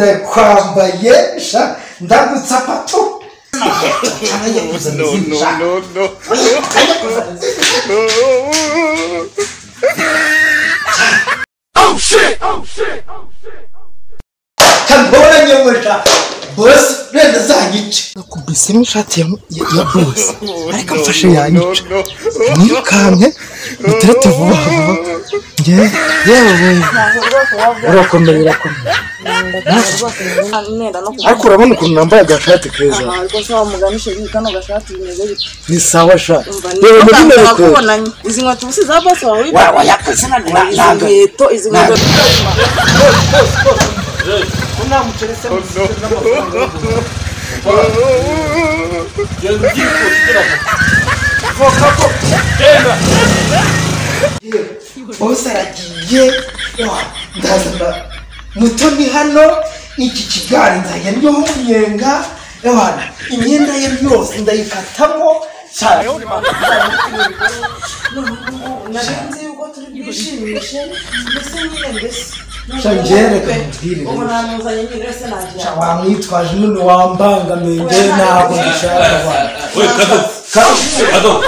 ndakwambaye sha ndagutsapa tu No. Oh shit! Kambora nyamusha boss renda zanyica nakubise n'ishati ya boss ariko mfashe yanyica nirukanke muterete vuba yewe urakomeye ariko urabona ukuntu nambaye agashati keza ni sawa sha yewe mugine kubona izi nkweto ubusi za boss wawe yakoze izi nkweto Una mucherese Osaragiye ndazana mutoni hano iki kigari nzajya ndyo munyenga abana imyenda ye byose ndayikatamo cyane narinzi yuko turi bishimishe mbese nyine mbese Shanjere kabwire wamwitwaje none wambangamiye nge ntabwo ndashaka bana kado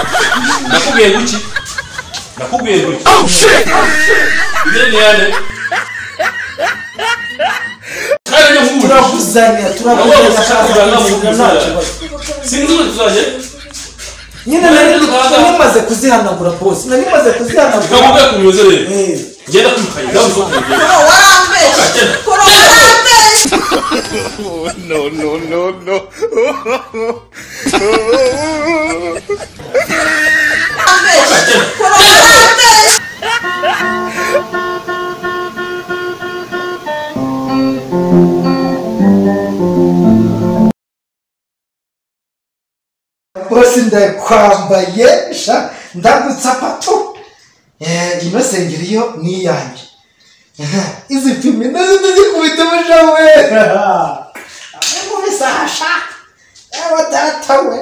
nakubwiye guki oh shit ibene yane kare nkuru turavuzanya sinzi tuzanye nyine narimaze kuzihanagura boss narimaze kuzihanagura kamuga kunyuze rero genda kumukanya no boss ndakwambaye sha ndagutsapa tu ino sengeri yo ni yanjye izi pime nazo ndikubita mushawe amwe bisasha data we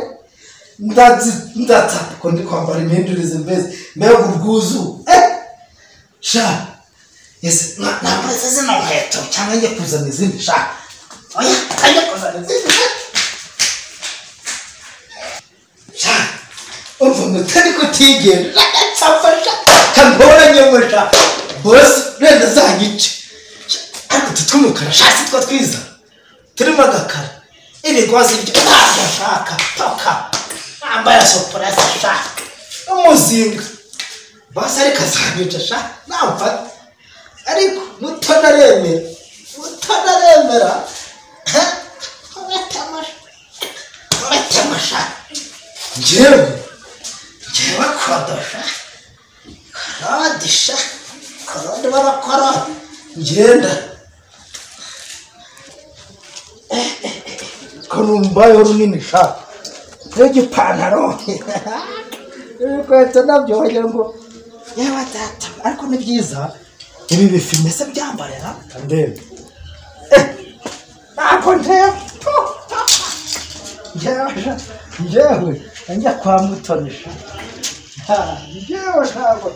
ndatsa ko ndi kwambara imyendurize mbese mbega ubwuzu sha yese nambaze zino nkweto cyangwa njye kuzana izindi sha oya ajya kuzana izindi sha umva mutari kutigera tsafasha kambora nyamusha boss renda zanyica ariko tutumukara shasi twa twiza turimo agakara ibigozi byo ntashaka toka ambaye soprasa sha umuzinga boss ariko azanyica sha namfata ariko mutonaremera watamasha njyewe kodosha karadisha karande barakora ngenda kanumbaye runini sha n'igipantaro ibikweto nabyo wagira ngo yewe data ariko ni byiza ibi bifime se byambarira ndebe ntabwo ndebe njyewe njya kwa mutonisha njyewe ntabwo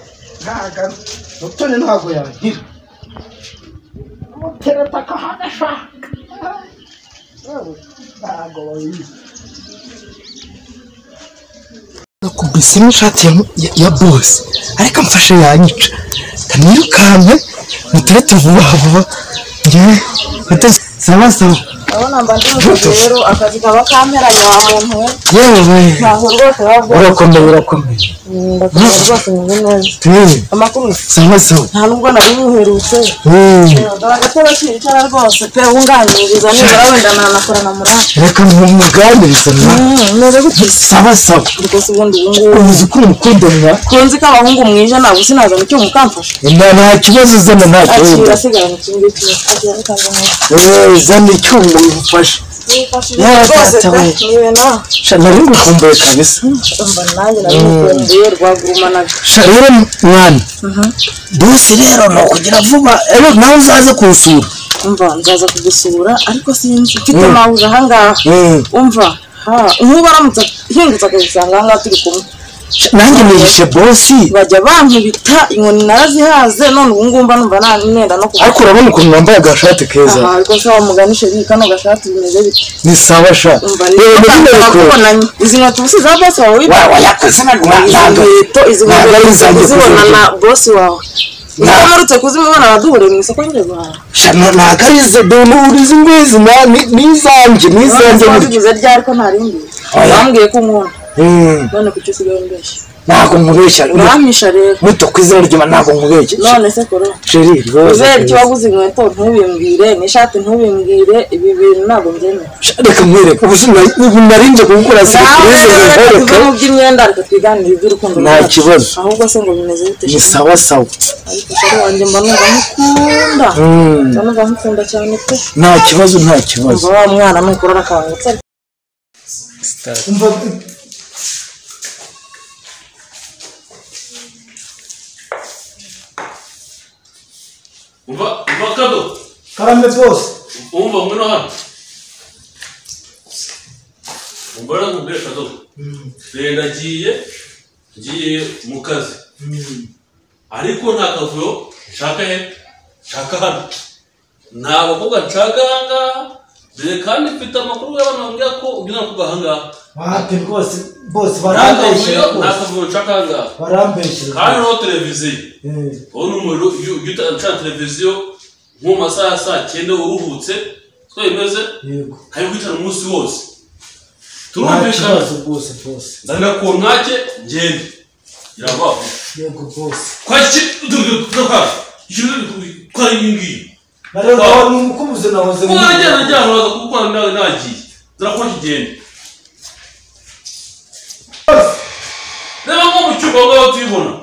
mutoni ntabwo yagira mutereta akahagasha ntabwo babizi nakubise n'ishati ya boss ariko mfashe yanyica kanirukanke muterete vuba njyewe sawa abona mbanje rero akazi kaba kamperanye wa muntu yewe ntaho rwose bavugwa urakomeye rwose neza amakuru sawa nta nubwo nari muherutse agatebe kicara rwose pe wunganiriza nibura wenda nanakorana murana reka muganiriza neza gute sawa rwose ubundi ubungubu uzi ko umukundana kunzi ko abahungu mwije ntabwo sinaza mu cyo mukamfasha nta kibazo zana nta kibazo akira mu kintu cyose zana icyuma umufashe nari ngukumbuye kabisa rero mwana bose rero ni ukugira vuba nawe uzaze kunsura umva nzaza kugusura ariko sinzi mfite mawuze ahangaha umva nk'ubu aramutse hingutse akagusanga ahangaha turi kumwe nanjye nigishe bosi bajya bankubita inkoni narazihaze none ubu ngubu mba numva nenda no ariko urabona ukuntu wambaye agashati keza ariko se wamuganishe kano gashati bimeze bite ni sawa sha izi nkweto ubusi za bosi wawe wayakoze izi nkweto uzibona na bosi wawe uzamarutse kuzimubona abaduhure mu isoko nyine guhaha ntakarize dore urizi ngwizi nizanjye zigize ryari ko ntarindi bambwiye ko unkunda none kuki usigaye umbeshya ntabwo nkubeshya urampisha rero muto ku izina ry'Imana ntabwo nkubeshya none se koro sheri uzere icyo waguze inkweto ntubimbwire n'ishati ntubimbwire ibi bintu ntabwo mbyemera reka mwereke ubu narinje kugukora surprise tuve mu by'imyenda reka twiganire iby'urukundo nta kibazo ahubwo se ngo bimeze bite ni sawa sawa ariko sheri wanjye mba numva nkukunda cyane pe nta kibazo umva wa mwana nukura arakangutse umva kado karame bose umva ngwino hano umbara nkubwire kado rero ngiye mu kazi ariko nta kavuyo nshaka hano nta bakobwa nshaka ahangaha dore kandi mfite amakuru y'abantu bambwira ko ubyina ku gahangaha bahati rwose bose barambeshyira nta kavuyo nshaka ahangaha barambeshyira kandi no televiziyo ubona umuriro iyo ucana televiziyo nko mu masaha ya saa 9 uruhutse twemeze hari kwicara umunsi wose turumvikana bose ndanga ko ntake ngende irabaho yego bose kwaki duka twari ngiyi narero n'umukubuze nahoze ko najyana waza gukora nagiye zirakora kigende reba nko mu cyumba ngaho tuyibona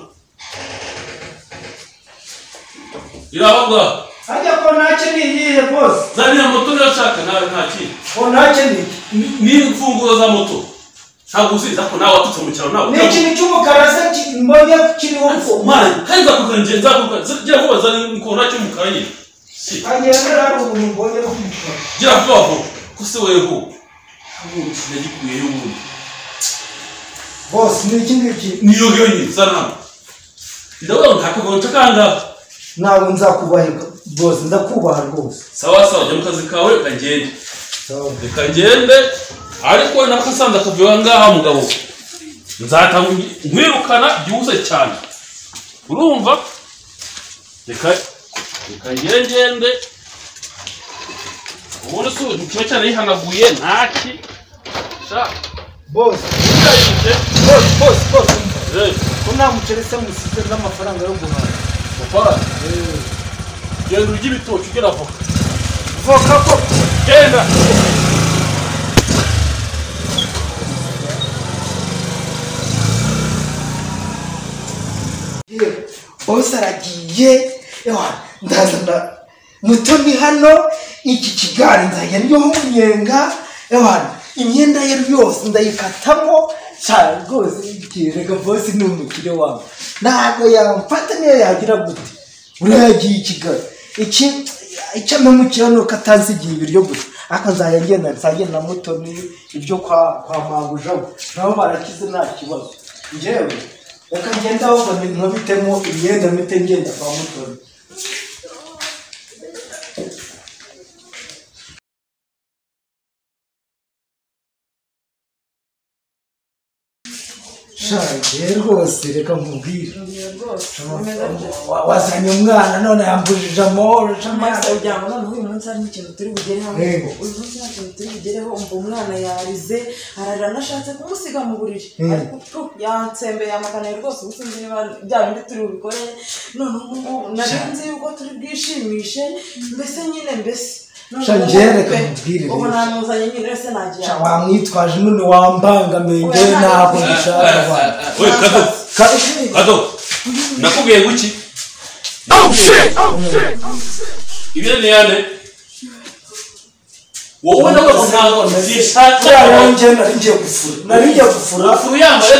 irahabwa ajya ko ntacyo niyihe bose zanira moto ndashaka nawe ntaki ko ntacyo ni imfunguzo za moto ntabwo uziza ko nawe watutse mu cyaro nawe ni ikintu cy'umukara se mbonye kiriho ko mwana kandi zakukanje gira ko bazana ko ntacyo umukara nyine agenda ari umuntu mbonye kumukara gira vuba ko se weho nagikuyeyo ubundi bose ni iki ngiki niyo nyine sana ndavuga ntakavuga nshakanga nawe nzakubahirwa bose ndakubaha rwose sawa jya mu kazi kawe kagende reka ngende ariko nakasanze akavuye ngaha mugabo nzatanga nkwirukana byihuse cyane urumva reka ngende ubundi se kiba cyane yihanaguye ntaki bose ko nta muceri se musize z'amafaranga yo guhaha genda urya ibitoki ugera voka ko genda bose aragiye ndazana mutoni hano iki kigari nzajya ndyoho umunyenga imyenda ye yose ndayikatamo cyane rwose reka bose ni umukire wawe ntabwo yamfata niyo yagira gute uriya yagiye i Kigali icyo mpemukira ni uko atansigiye ibiryo gusa ariko nzajya ngenda nsange na mutoni ibyo kwa mabujabu nabo barakize nta kibazo njyewe reka ngenda ahubwo nkabitemo imyenda mpite ngenda kwa mutoni shaje rwose reka nkubwire wazanye umwana none yambujije amahoro amazi ujyamo none uyu munsi hari ikintu turi bugereho uyu munsi nta kintu turi bugereho umva umwana yarize ararira anashatse kumusiga mu buriri ariko yansembeye amakanaye rwose ubu sinzi niba bya bindi turi bubikore none ubu nari nzi yuko turi bwishimishe mbese nyine reka nkubwire ubu namuzanye nyine wese nagira wamwitwaje none wambangamiye njyewe ntabwo ndishaka kado nakubwiye guki ibyo ni yane wowe ntabwo ntabwo ndishaka naringiye gufura yambaye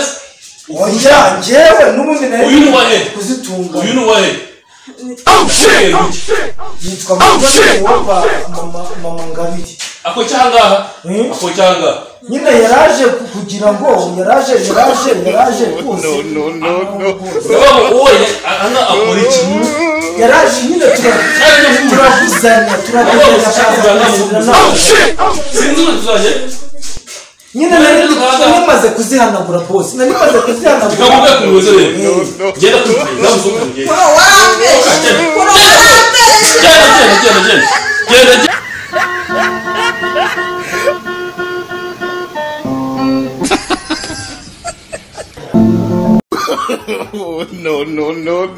oya njyewe n'ubundi nari kuzitunga uyu ni uwahe yitwa mama Ngabiri ako cyanga nyine yaraje kugira ngo yaraje kuza wowe ana akora iki yaraje nyine turaguzanya sinzi tuzanye nyine narimaze kuzihanagura boss narimaze kuzihanagura kamuga kuruze rero genda kuruze namusukuye genda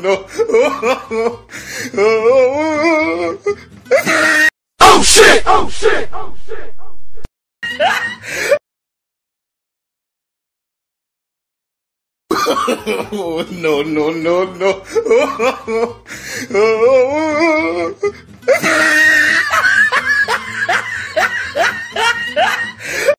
No. Oh shit! No.